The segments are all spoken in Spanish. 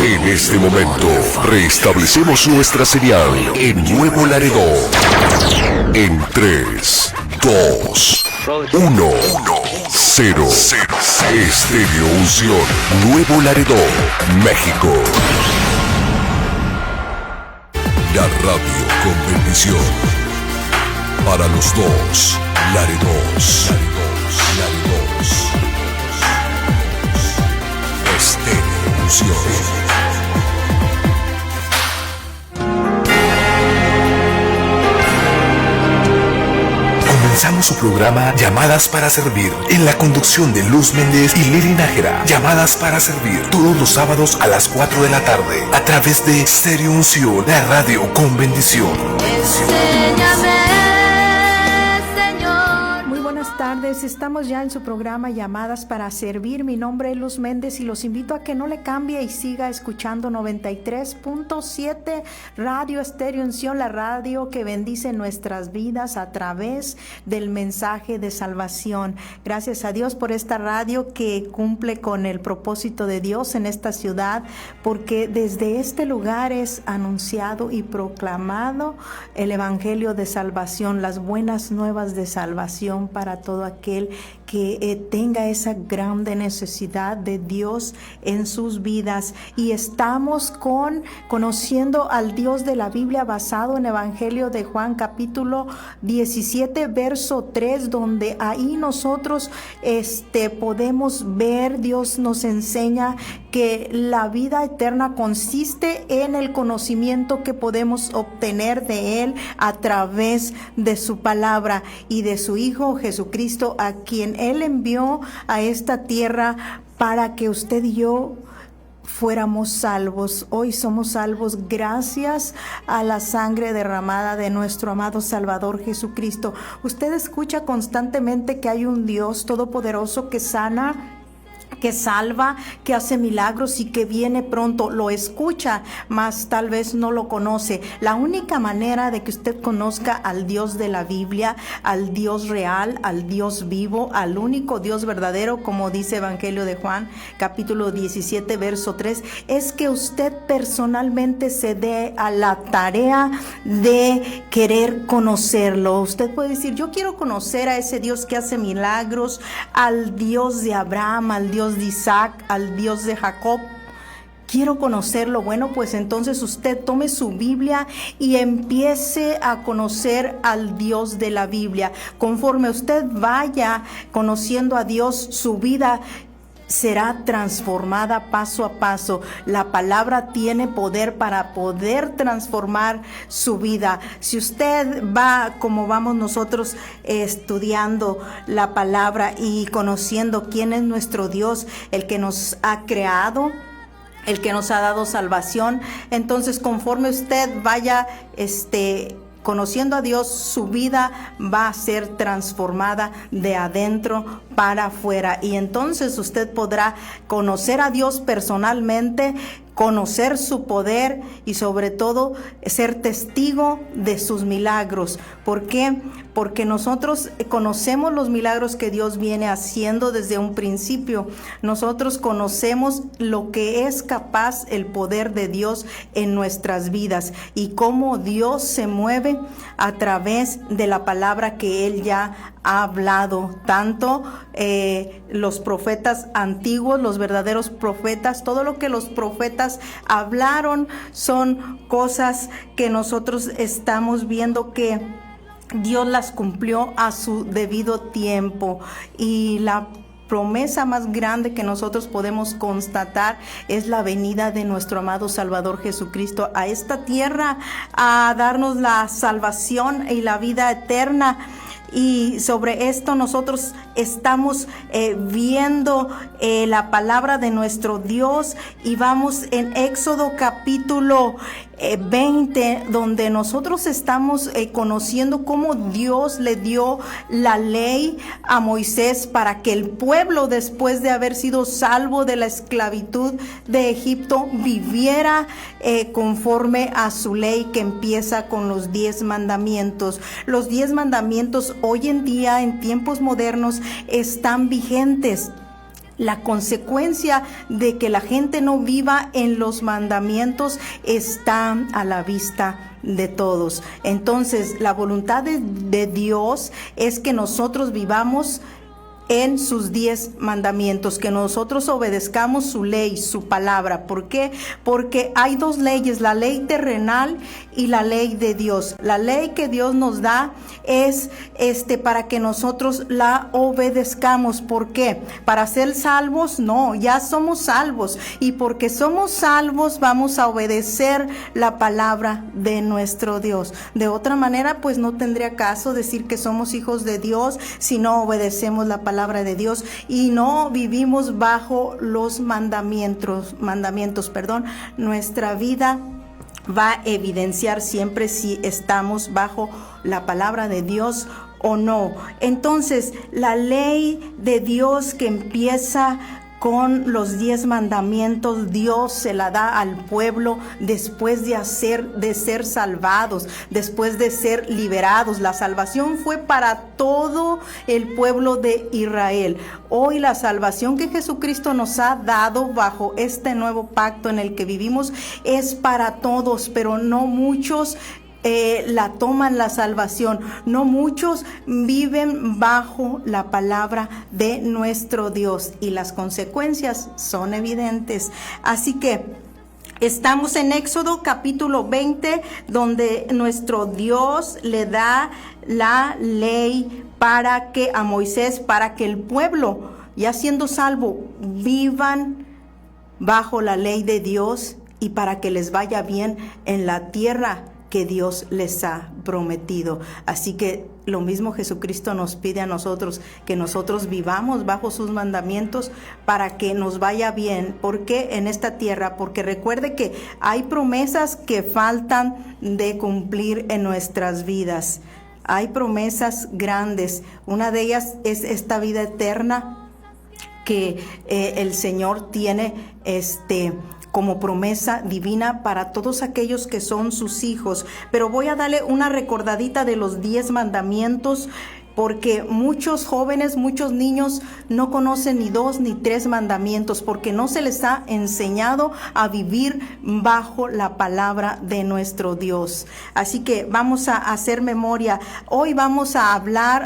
En este momento, restablecemos nuestra señal en Nuevo Laredo. En 3, 2, 1, 0. Estéreo Unción, Nuevo Laredo, México. La radio con bendición. Para los dos, Laredos. Estéreo Unción. Comenzamos su programa Llamadas para Servir, en la conducción de Luz Méndez y Lili Nájera. Llamadas para Servir, todos los sábados a las 4 de la tarde, a través de Estéreo Unción, la radio con bendición. Buenas tardes, estamos ya en su programa Llamadas para Servir. Mi nombre es Luz Méndez y los invito a que no le cambie y siga escuchando 93.7 Radio Estéreo Unción, la radio que bendice nuestras vidas a través del mensaje de salvación. Gracias a Dios por esta radio que cumple con el propósito de Dios en esta ciudad, porque desde este lugar es anunciado y proclamado el evangelio de salvación, las buenas nuevas de salvación para todo aquel que tenga esa grande necesidad de Dios en sus vidas. Y estamos conociendo al Dios de la Biblia basado en Evangelio de Juan capítulo 17 verso 3, donde ahí nosotros podemos ver, Dios nos enseña que la vida eterna consiste en el conocimiento que podemos obtener de Él a través de su palabra y de su Hijo Jesucristo, a quien Él envió a esta tierra para que usted y yo fuéramos salvos. Hoy somos salvos gracias a la sangre derramada de nuestro amado Salvador Jesucristo. Usted escucha constantemente que hay un Dios todopoderoso que sana, que salva, que hace milagros y que viene pronto. Lo escucha, mas tal vez no lo conoce. La única manera de que usted conozca al Dios de la Biblia, al Dios real, al Dios vivo, al único Dios verdadero, como dice Evangelio de Juan, capítulo 17, verso 3, es que usted personalmente se dé a la tarea de querer conocerlo. Usted puede decir, yo quiero conocer a ese Dios que hace milagros, al Dios de Abraham, al Dios de Isaac, al Dios de Jacob. Quiero conocerlo. Bueno, pues entonces usted tome su Biblia y empiece a conocer al Dios de la Biblia. Conforme usted vaya conociendo a Dios, su vida será transformada paso a paso. La palabra tiene poder para poder transformar su vida. Si usted va como vamos nosotros estudiando la palabra y conociendo quién es nuestro Dios, el que nos ha creado, el que nos ha dado salvación, entonces conforme usted vaya conociendo a Dios, su vida va a ser transformada de adentro para afuera. Y entonces usted podrá conocer a Dios personalmente, conocer su poder y sobre todo ser testigo de sus milagros. ¿Por qué? Porque nosotros conocemos los milagros que Dios viene haciendo desde un principio. Nosotros conocemos lo que es capaz el poder de Dios en nuestras vidas y cómo Dios se mueve a través de la palabra que Él ya ha hablado. Tanto los profetas antiguos, los verdaderos profetas, todo lo que los profetas hablaron son cosas que nosotros estamos viendo que Dios las cumplió a su debido tiempo. Y la promesa más grande que nosotros podemos constatar es la venida de nuestro amado Salvador Jesucristo a esta tierra a darnos la salvación y la vida eterna. Y sobre esto nosotros estamos viendo la palabra de nuestro Dios y vamos en Éxodo capítulo 20, donde nosotros estamos conociendo cómo Dios le dio la ley a Moisés para que el pueblo, después de haber sido salvo de la esclavitud de Egipto, viviera conforme a su ley, que empieza con los 10 mandamientos. Los 10 mandamientos hoy en día, en tiempos modernos, están vigentes. La consecuencia de que la gente no viva en los mandamientos está a la vista de todos. Entonces, la voluntad de Dios es que nosotros vivamos en sus 10 mandamientos, que nosotros obedezcamos su ley, su palabra. ¿Por qué? Porque hay 2 leyes, la ley terrenal y la ley de Dios. La ley que Dios nos da es para que nosotros la obedezcamos. ¿Por qué? ¿Para ser salvos? No, ya somos salvos, y porque somos salvos vamos a obedecer la palabra de nuestro Dios. De otra manera, pues no tendría caso decir que somos hijos de Dios si no obedecemos la palabra de Dios y no vivimos bajo los mandamientos. Nuestra vida va a evidenciar siempre si estamos bajo la palabra de Dios o no. Entonces, la ley de Dios que empieza con los 10 mandamientos, Dios se la da al pueblo después de ser salvados, después de ser liberados. La salvación fue para todo el pueblo de Israel. Hoy la salvación que Jesucristo nos ha dado bajo este nuevo pacto en el que vivimos es para todos, pero no muchos la toman la salvación. No muchos viven bajo la palabra de nuestro Dios, y las consecuencias son evidentes. Así que estamos en Éxodo capítulo 20, donde nuestro Dios le da la ley a Moisés, para que el pueblo, ya siendo salvo, vivan bajo la ley de Dios y para que les vaya bien en la tierra que Dios les ha prometido. Así que lo mismo Jesucristo nos pide a nosotros, que nosotros vivamos bajo sus mandamientos para que nos vaya bien. ¿Por qué en esta tierra? Porque recuerde que hay promesas que faltan de cumplir en nuestras vidas. Hay promesas grandes. Una de ellas es esta vida eterna que el Señor tiene como promesa divina para todos aquellos que son sus hijos. Pero voy a darle una recordadita de los 10 mandamientos, porque muchos jóvenes, muchos niños no conocen ni 2 ni 3 mandamientos, porque no se les ha enseñado a vivir bajo la palabra de nuestro Dios. Así que vamos a hacer memoria. Hoy vamos a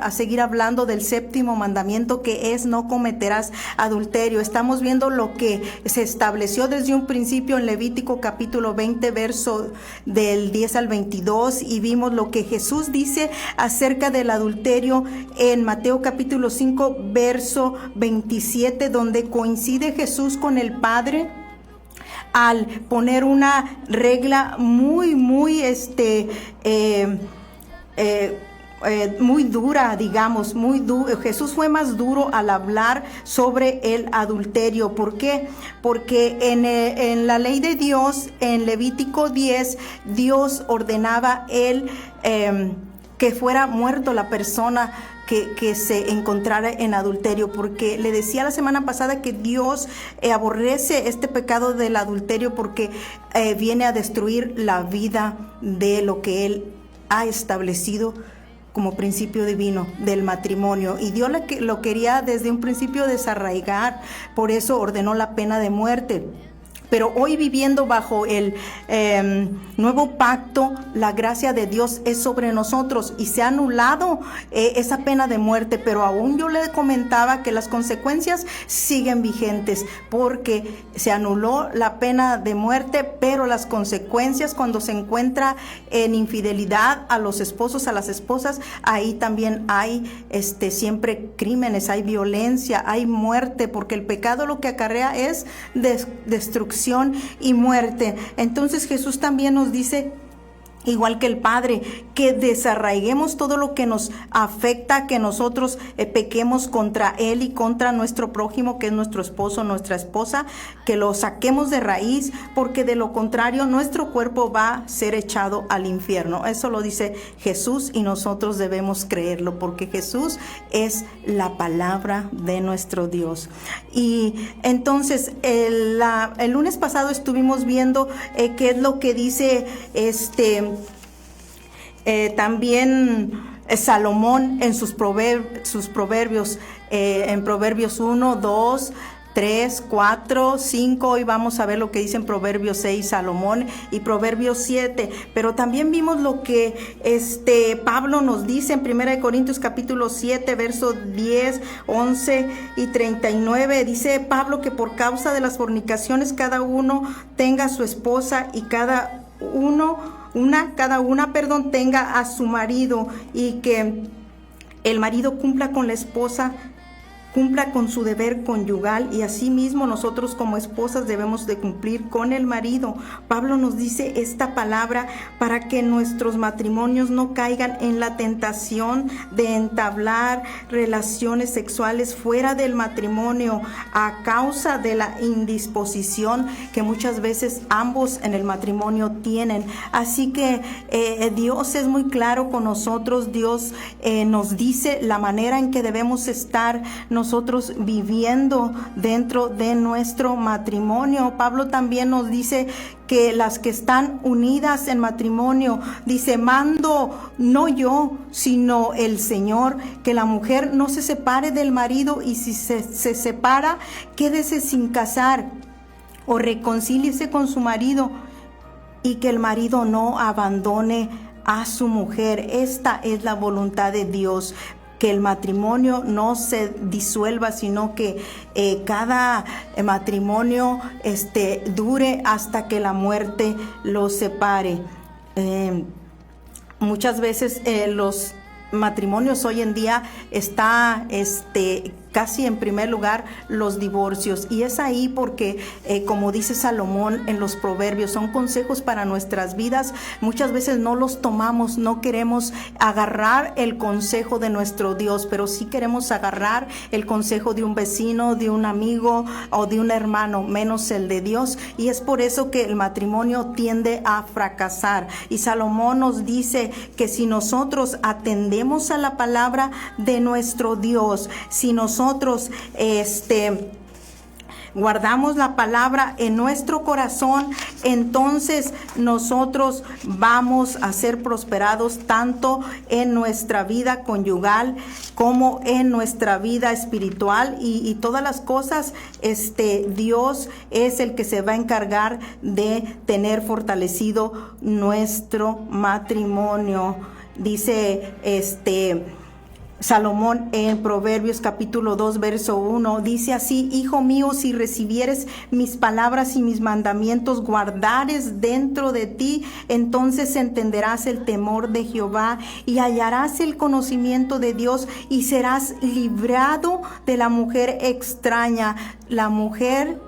seguir hablando del 7º mandamiento, que es: no cometerás adulterio. Estamos viendo lo que se estableció desde un principio en Levítico capítulo 20, verso del 10 al 22, y vimos lo que Jesús dice acerca del adulterio en Mateo capítulo 5, verso 27, donde coincide Jesús con el Padre al poner una regla muy dura, digamos, muy duro. Jesús fue más duro al hablar sobre el adulterio. ¿Por qué? Porque en la ley de Dios, en Levítico 10, Dios ordenaba que fuera muerto la persona que se encontrara en adulterio, porque le decía la semana pasada que Dios aborrece este pecado del adulterio, porque viene a destruir la vida de lo que Él ha establecido como principio divino del matrimonio, y Dios lo quería desde un principio desarraigar. Por eso ordenó la pena de muerte. Pero hoy, viviendo bajo el nuevo pacto, la gracia de Dios es sobre nosotros y se ha anulado esa pena de muerte. Pero aún yo le comentaba que las consecuencias siguen vigentes, porque se anuló la pena de muerte, pero las consecuencias, cuando se encuentra en infidelidad a los esposos, a las esposas, ahí también hay siempre crímenes, hay violencia, hay muerte, porque el pecado lo que acarrea es destrucción y muerte. Entonces Jesús también nos dice igual que el Padre, que desarraiguemos todo lo que nos afecta, que nosotros pequemos contra Él y contra nuestro prójimo, que es nuestro esposo, nuestra esposa, que lo saquemos de raíz, porque de lo contrario nuestro cuerpo va a ser echado al infierno. Eso lo dice Jesús y nosotros debemos creerlo, porque Jesús es la palabra de nuestro Dios. Y entonces el lunes pasado estuvimos viendo qué es lo que dice también Salomón en sus proverbios, en Proverbios 1, 2, 3, 4, 5, y vamos a ver lo que dice en Proverbios 6 Salomón y Proverbios 7, pero también vimos lo que Pablo nos dice en 1 Corintios capítulo 7, versos 10, 11 y 39, dice Pablo que por causa de las fornicaciones cada uno tenga a su esposa y cada una tenga a su marido, y que el marido cumpla con la esposa, cumpla con su deber conyugal, y asimismo nosotros como esposas debemos de cumplir con el marido. Pablo nos dice esta palabra para que nuestros matrimonios no caigan en la tentación de entablar relaciones sexuales fuera del matrimonio a causa de la indisposición que muchas veces ambos en el matrimonio tienen. Así que Dios es muy claro con nosotros. Dios nos dice la manera en que debemos estar nosotros viviendo dentro de nuestro matrimonio. Pablo también nos dice que las que están unidas en matrimonio, dice, mando no yo, sino el Señor, que la mujer no se separe del marido, y si se separa, quédese sin casar o reconcíliese con su marido, y que el marido no abandone a su mujer. Esta es la voluntad de Dios, que el matrimonio no se disuelva, sino que cada matrimonio dure hasta que la muerte los separe. Muchas veces los matrimonios hoy en día está casi en primer lugar los divorcios, y es ahí porque como dice Salomón en los proverbios, son consejos para nuestras vidas. Muchas veces no los tomamos, no queremos agarrar el consejo de nuestro Dios, pero sí queremos agarrar el consejo de un vecino, de un amigo o de un hermano, menos el de Dios, y es por eso que el matrimonio tiende a fracasar. Y Salomón nos dice que si nosotros atendemos a la palabra de nuestro Dios, si nosotros guardamos la palabra en nuestro corazón, entonces nosotros vamos a ser prosperados tanto en nuestra vida conyugal como en nuestra vida espiritual, y todas las cosas Dios es el que se va a encargar de tener fortalecido nuestro matrimonio. Dice Salomón en Proverbios capítulo 2 verso 1, dice así: Hijo mío, si recibieres mis palabras y mis mandamientos, guardares dentro de ti, entonces entenderás el temor de Jehová y hallarás el conocimiento de Dios, y serás librado de la mujer extraña. La mujer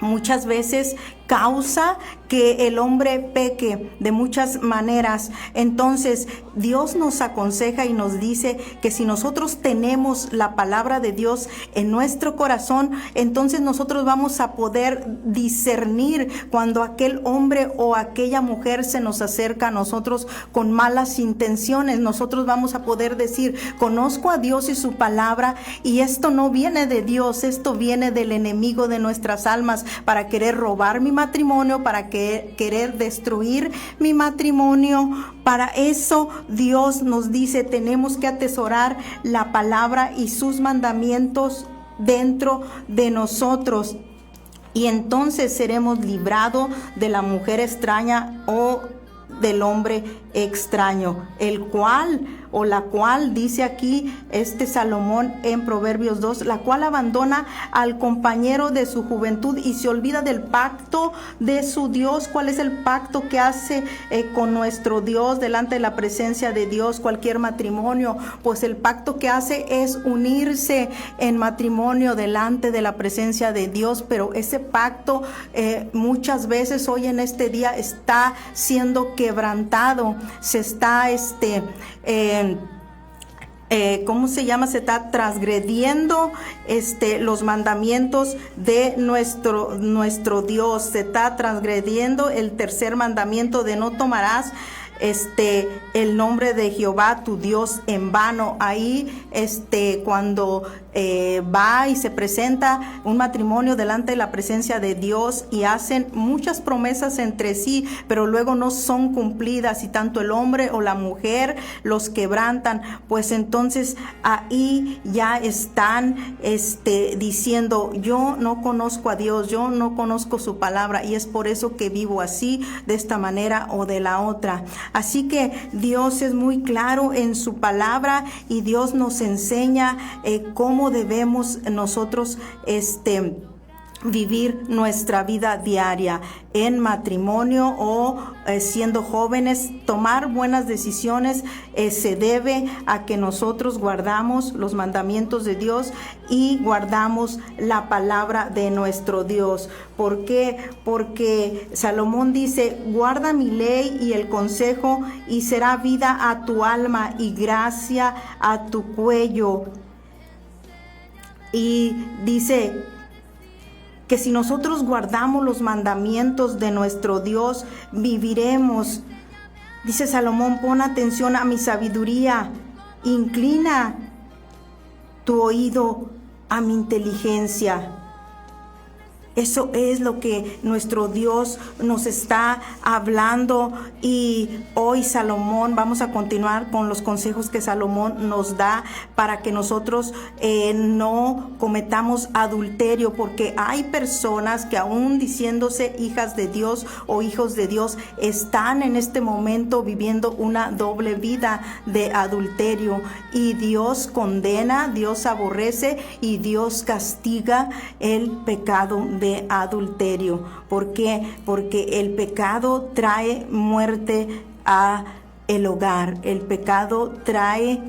muchas veces causa que el hombre peque de muchas maneras. Entonces Dios nos aconseja y nos dice que si nosotros tenemos la palabra de Dios en nuestro corazón, entonces nosotros vamos a poder discernir cuando aquel hombre o aquella mujer se nos acerca a nosotros con malas intenciones. Nosotros vamos a poder decir: conozco a Dios y su palabra, y esto no viene de Dios, esto viene del enemigo de nuestras almas para querer robar mi matrimonio, para querer destruir mi matrimonio. Para eso Dios nos dice: tenemos que atesorar la palabra y sus mandamientos dentro de nosotros, y entonces seremos librados de la mujer extraña o del hombre extraño, el cual o la cual dice aquí Salomón en Proverbios 2, la cual abandona al compañero de su juventud y se olvida del pacto de su Dios. ¿Cuál es el pacto que hace con nuestro Dios delante de la presencia de Dios? Cualquier matrimonio, pues el pacto que hace es unirse en matrimonio delante de la presencia de Dios, pero ese pacto muchas veces hoy en este día está siendo quebrantado, se está se está transgrediendo los mandamientos de nuestro Dios. Se está transgrediendo el tercer mandamiento de no tomarás el nombre de Jehová tu Dios en vano. Ahí cuando va y se presenta un matrimonio delante de la presencia de Dios y hacen muchas promesas entre sí, pero luego no son cumplidas, y tanto el hombre o la mujer los quebrantan, pues entonces ahí ya están diciendo: yo no conozco a Dios, yo no conozco su palabra, y es por eso que vivo así, de esta manera o de la otra. Así que Dios es muy claro en su palabra, y Dios nos enseña cómo debemos nosotros vivir nuestra vida diaria en matrimonio o siendo jóvenes. Tomar buenas decisiones se debe a que nosotros guardamos los mandamientos de Dios y guardamos la palabra de nuestro Dios. ¿Por qué? Porque Salomón dice: guarda mi ley y el consejo, y será vida a tu alma y gracia a tu cuello. Y dice que si nosotros guardamos los mandamientos de nuestro Dios, viviremos. Dice Salomón: pon atención a mi sabiduría, inclina tu oído a mi inteligencia. Eso es lo que nuestro Dios nos está hablando. Y hoy Salomón, vamos a continuar con los consejos que Salomón nos da para que nosotros no cometamos adulterio, porque hay personas que aún diciéndose hijas de Dios o hijos de Dios, están en este momento viviendo una doble vida de adulterio, y Dios condena, Dios aborrece y Dios castiga el pecado de adulterio. ¿Por qué? Porque el pecado trae muerte a el hogar. El pecado trae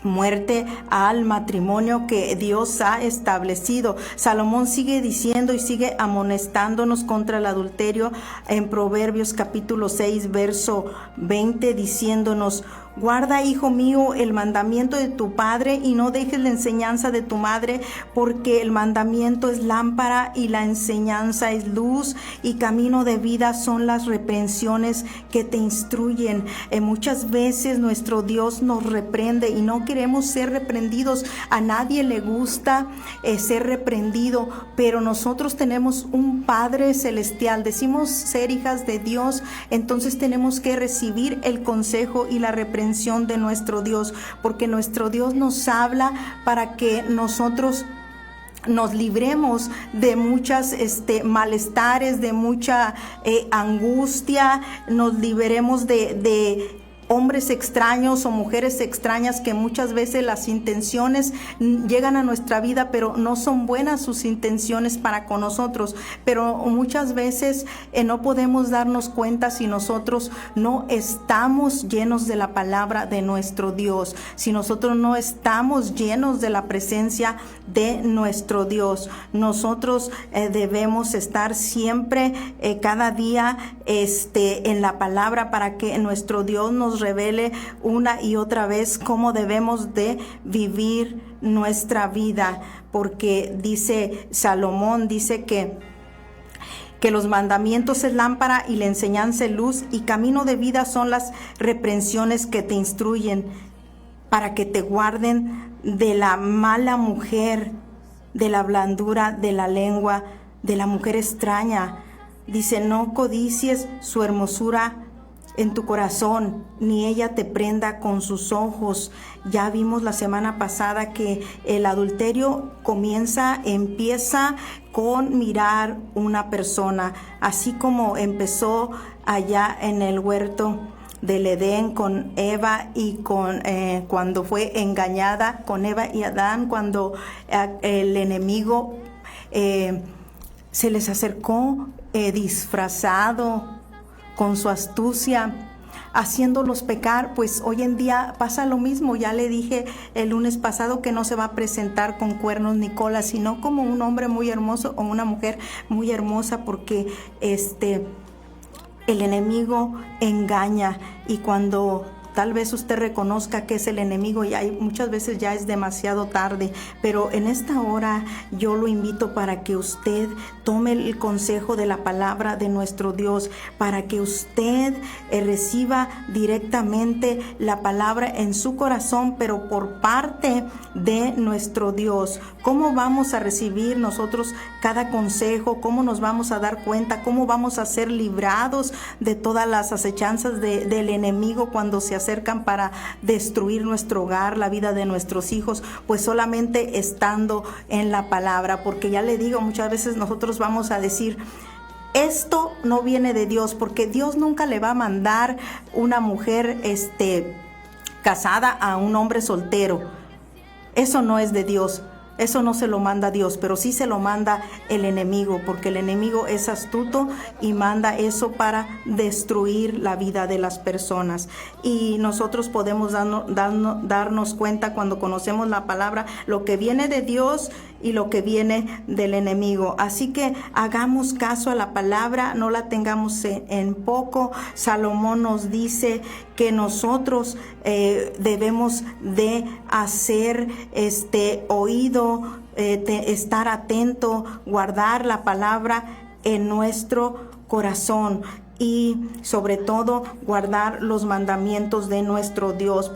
muerte al matrimonio que Dios ha establecido. Salomón sigue diciendo y sigue amonestándonos contra el adulterio en Proverbios capítulo 6 verso 20, diciéndonos: guarda, hijo mío, el mandamiento de tu padre y no dejes la enseñanza de tu madre, porque el mandamiento es lámpara y la enseñanza es luz, y camino de vida son las reprensiones que te instruyen. Muchas veces nuestro Dios nos reprende y no queremos ser reprendidos. A nadie le gusta ser reprendido, pero nosotros tenemos un Padre celestial. Decimos ser hijas de Dios, entonces tenemos que recibir el consejo y la reprensión de nuestro Dios, porque nuestro Dios nos habla para que nosotros nos libremos de muchas malestares, de mucha angustia, nos liberemos de hombres extraños o mujeres extrañas, que muchas veces las intenciones llegan a nuestra vida, pero no son buenas sus intenciones para con nosotros. Pero muchas veces no podemos darnos cuenta si nosotros no estamos llenos de la palabra de nuestro Dios, si nosotros no estamos llenos de la presencia de nuestro Dios. Nosotros debemos estar siempre, cada día, en la palabra, para que nuestro Dios nos revele una y otra vez cómo debemos de vivir nuestra vida, porque dice Salomón, dice que los mandamientos es lámpara y la enseñanza es luz, y camino de vida son las reprensiones que te instruyen, para que te guarden de la mala mujer, de la blandura de la lengua, de la mujer extraña. Dice: no codicies su hermosura en tu corazón, ni ella te prenda con sus ojos. Ya vimos la semana pasada que el adulterio empieza con mirar una persona, así como empezó allá en el huerto del Edén con Eva y cuando fue engañada con Eva y Adán, cuando el enemigo se les acercó disfrazado con su astucia, haciéndolos pecar. Pues hoy en día pasa lo mismo. Ya le dije el lunes pasado que no se va a presentar con cuernos ni cola, sino como un hombre muy hermoso o una mujer muy hermosa, porque el enemigo engaña, y cuando tal vez usted reconozca que es el enemigo, y muchas veces ya es demasiado tarde, pero en esta hora yo lo invito para que usted tome el consejo de la palabra de nuestro Dios, para que usted reciba directamente la palabra en su corazón, pero por parte de nuestro Dios. ¿Cómo vamos a recibir nosotros cada consejo? ¿Cómo nos vamos a dar cuenta? ¿Cómo vamos a ser librados de todas las acechanzas del enemigo cuando se acercan para destruir nuestro hogar, la vida de nuestros hijos? Pues solamente estando en la palabra, porque ya le digo, muchas veces nosotros vamos a decir: esto no viene de Dios, porque Dios nunca le va a mandar una mujer casada a un hombre soltero. Eso no es de Dios. Eso no se lo manda Dios, pero sí se lo manda el enemigo, porque el enemigo es astuto y manda eso para destruir la vida de las personas. Y nosotros podemos darnos cuenta cuando conocemos la palabra, lo que viene de Dios y lo que viene del enemigo. Así que hagamos caso a la palabra, no la tengamos en poco. Salomón nos dice que nosotros debemos de hacer oído, estar atento, guardar la palabra en nuestro corazón, y sobre todo guardar los mandamientos de nuestro Dios,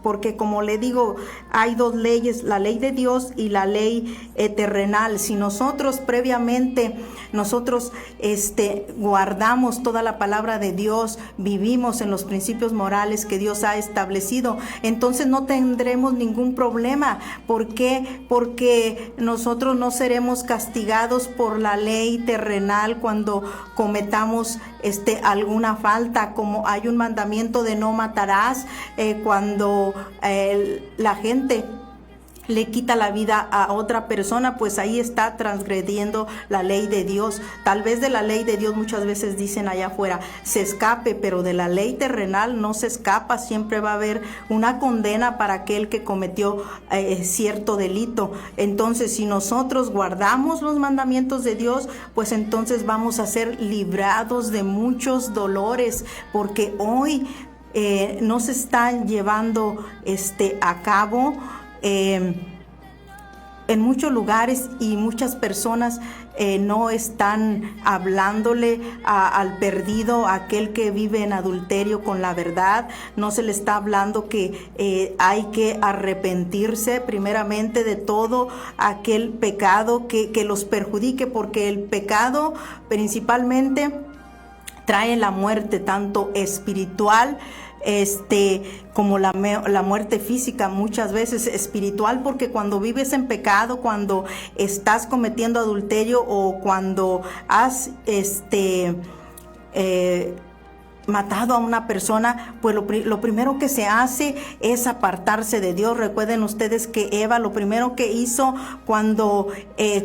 porque como le digo, hay dos leyes, la ley de Dios y la ley terrenal. Si nosotros previamente guardamos toda la palabra de Dios, vivimos en los principios morales que Dios ha establecido, entonces no tendremos ningún problema. ¿Por qué? Porque nosotros no seremos castigados por la ley terrenal cuando cometamos alguna falta, como hay un mandamiento de no matarás. Cuando la gente le quita la vida a otra persona, pues ahí está transgrediendo la ley de Dios. Tal vez de la ley de Dios muchas veces dicen allá afuera se escape, pero de la ley terrenal no se escapa. Siempre va a haber una condena para aquel que cometió cierto delito. Entonces, si nosotros guardamos los mandamientos de Dios, pues entonces vamos a ser librados de muchos dolores, porque hoy no se están llevando a cabo en muchos lugares, y muchas personas no están hablándole al perdido, a aquel que vive en adulterio con la verdad. No se le está hablando que hay que arrepentirse primeramente de todo aquel pecado que los perjudique, porque el pecado principalmente trae la muerte, tanto espiritual como la muerte física, muchas veces espiritual, porque cuando vives en pecado, cuando estás cometiendo adulterio, o cuando has matado a una persona, pues lo primero que se hace es apartarse de Dios. Recuerden ustedes que Eva lo primero que hizo cuando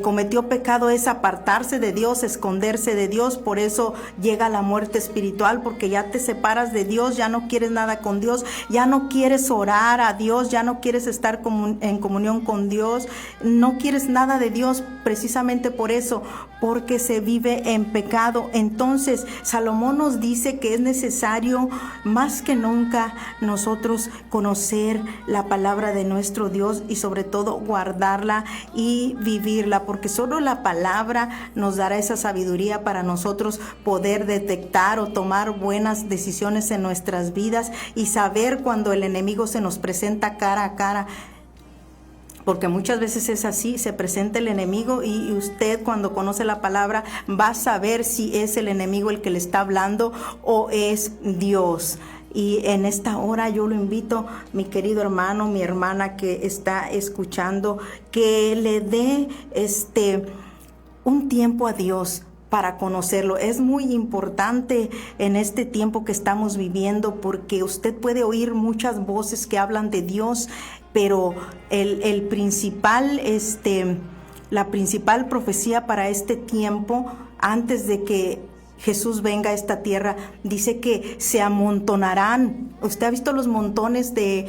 cometió pecado es apartarse de Dios, esconderse de Dios. Por eso llega la muerte espiritual, porque ya te separas de Dios, ya no quieres nada con Dios, ya no quieres orar a Dios, ya no quieres estar en comunión con Dios, no quieres nada de Dios, precisamente por eso, porque se vive en pecado. Entonces Salomón nos dice que es necesario más que nunca nosotros conocer la palabra de nuestro Dios, y sobre todo guardarla y vivirla, porque solo la palabra nos dará esa sabiduría para nosotros poder detectar o tomar buenas decisiones en nuestras vidas, y saber cuando el enemigo se nos presenta cara a cara. Porque muchas veces es así, se presenta el enemigo, y usted cuando conoce la palabra va a saber si es el enemigo el que le está hablando o es Dios. Y en esta hora yo lo invito, mi querido hermano, mi hermana que está escuchando, que le dé un tiempo a Dios. para conocerlo. Es muy importante en este tiempo que estamos viviendo, porque usted puede oír muchas voces que hablan de Dios, pero la principal profecía para este tiempo, antes de que Jesús venga a esta tierra, dice que se amontonarán. Usted ha visto los montones de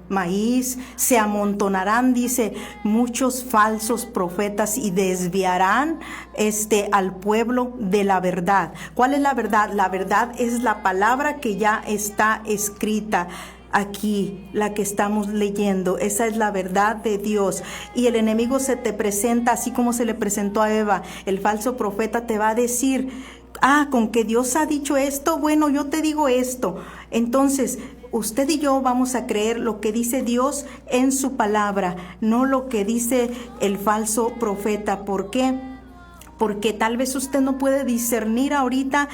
maíz, se amontonarán, dice, muchos falsos profetas y desviarán al pueblo de la verdad. ¿Cuál es la verdad? La verdad es la palabra que ya está escrita aquí, la que estamos leyendo. Esa es la verdad de Dios. Y el enemigo se te presenta así como se le presentó a Eva. El falso profeta te va a decir: con que Dios ha dicho esto, bueno, yo te digo esto. Entonces, usted y yo vamos a creer lo que dice Dios en su palabra, no lo que dice el falso profeta. ¿Por qué? Porque tal vez usted no puede discernir ahorita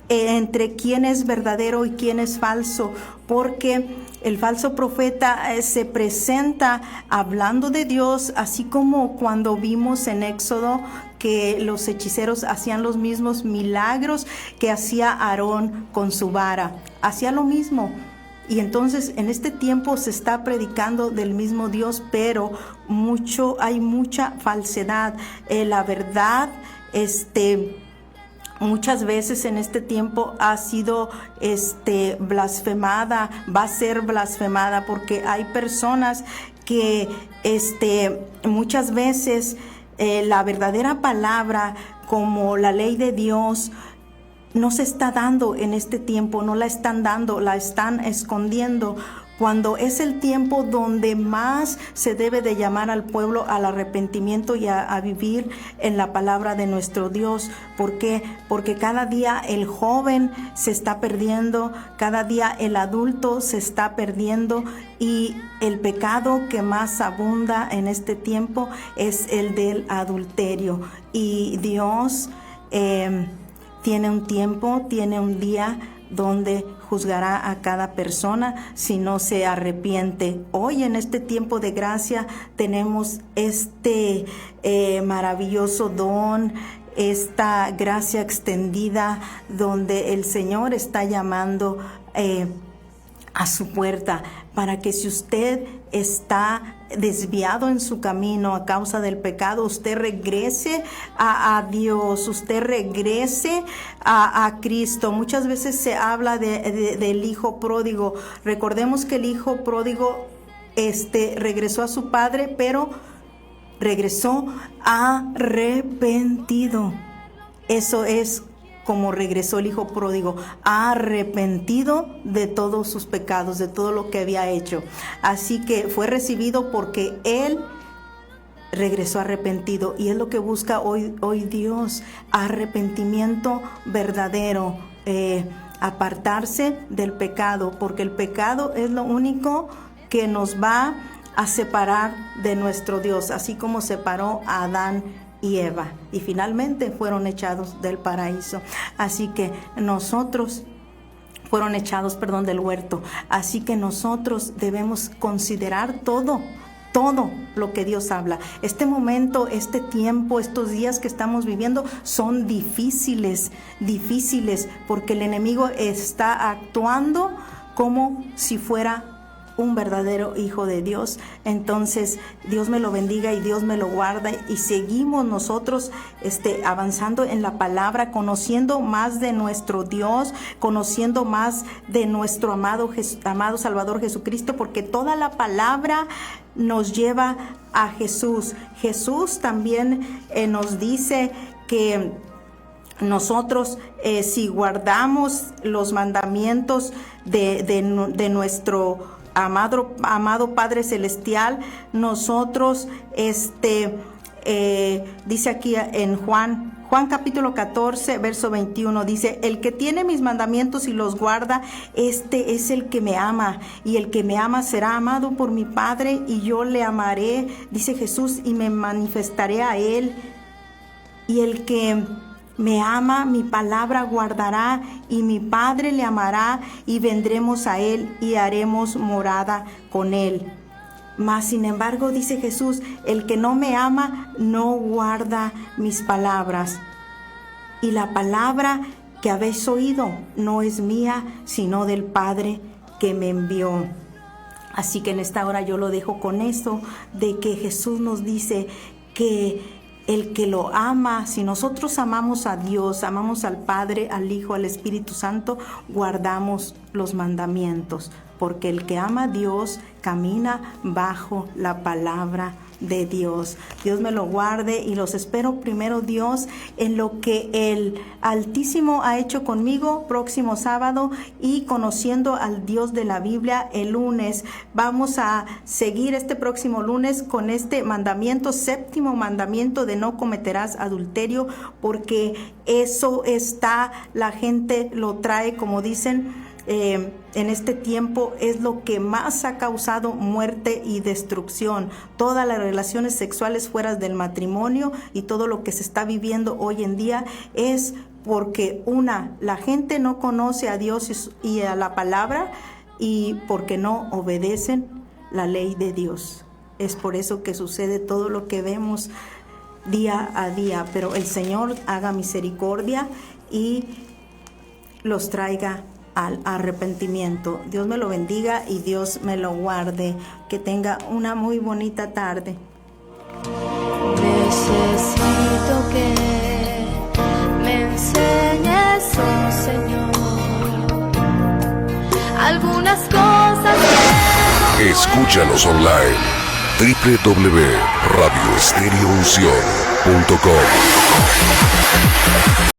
entre quién es verdadero y quién es falso, porque el falso profeta se presenta hablando de Dios, así como cuando vimos en Éxodo que los hechiceros hacían los mismos milagros que hacía Aarón con su vara. Hacía lo mismo. Y entonces en este tiempo se está predicando del mismo Dios, pero hay mucha falsedad. La verdad, muchas veces en este tiempo ha sido blasfemada, va a ser blasfemada, porque hay personas que muchas veces la verdadera palabra, como la ley de Dios, no se está dando en este tiempo, no la están dando, la están escondiendo, cuando es el tiempo donde más se debe de llamar al pueblo al arrepentimiento y a vivir en la palabra de nuestro Dios. ¿Por qué? Porque cada día el joven se está perdiendo, cada día el adulto se está perdiendo, y el pecado que más abunda en este tiempo es el del adulterio. Y Dios tiene un tiempo, tiene un día donde juzgará a cada persona si no se arrepiente. Hoy en este tiempo de gracia tenemos maravilloso don, esta gracia extendida, donde el Señor está llamando a su puerta, para que si usted está desviado en su camino a causa del pecado, usted regrese a Dios, usted regrese a Cristo. Muchas veces se habla del hijo pródigo. Recordemos que el hijo pródigo regresó a su padre, pero regresó arrepentido. Eso es como regresó el hijo pródigo, arrepentido de todos sus pecados, de todo lo que había hecho. Así que fue recibido porque él regresó arrepentido, y es lo que busca hoy Dios: arrepentimiento verdadero, apartarse del pecado, porque el pecado es lo único que nos va a separar de nuestro Dios, así como separó a Adán y Eva, y finalmente fueron echados del paraíso. Así que nosotros fueron echados, del huerto. Así que nosotros debemos considerar todo lo que Dios habla. Este momento, este tiempo, estos días que estamos viviendo son difíciles, porque el enemigo está actuando como si fuera un verdadero hijo de Dios. Entonces, Dios me lo bendiga y Dios me lo guarda, y seguimos nosotros avanzando en la palabra, conociendo más de nuestro Dios, conociendo más de nuestro amado Salvador Jesucristo, porque toda la palabra nos lleva a Jesús. Jesús también nos dice que nosotros, si guardamos los mandamientos de nuestro amado Padre Celestial, nosotros, dice aquí en Juan capítulo 14, verso 21, dice: el que tiene mis mandamientos y los guarda, este es el que me ama, y el que me ama será amado por mi Padre, y yo le amaré, dice Jesús, y me manifestaré a él. Y el que me ama, mi palabra guardará, y mi Padre le amará, y vendremos a él y haremos morada con él. Mas, sin embargo, dice Jesús, el que no me ama no guarda mis palabras. y la palabra que habéis oído no es mía, sino del Padre que me envió. Así que en esta hora yo lo dejo con esto, de que Jesús nos dice que el que lo ama, si nosotros amamos a Dios, amamos al Padre, al Hijo, al Espíritu Santo, guardamos los mandamientos, porque el que ama a Dios camina bajo la palabra de Dios. Dios me lo guarde y los espero, primero Dios, en lo que el Altísimo ha hecho conmigo próximo sábado, y conociendo al Dios de la Biblia el lunes. Vamos a seguir este próximo lunes con este mandamiento, séptimo mandamiento, de no cometerás adulterio, porque eso está, la gente lo trae, como dicen, en este tiempo es lo que más ha causado muerte y destrucción. Todas las relaciones sexuales fuera del matrimonio y todo lo que se está viviendo hoy en día es porque la gente no conoce a Dios y a la palabra, y porque no obedecen la ley de Dios. Es por eso que sucede todo lo que vemos día a día. Pero el Señor haga misericordia y los traiga al arrepentimiento. Dios me lo bendiga y Dios me lo guarde. Que tenga una muy bonita tarde. Necesito que me enseñes, oh Señor, algunas cosas que... Escúchanos online www.radioestereounción.com.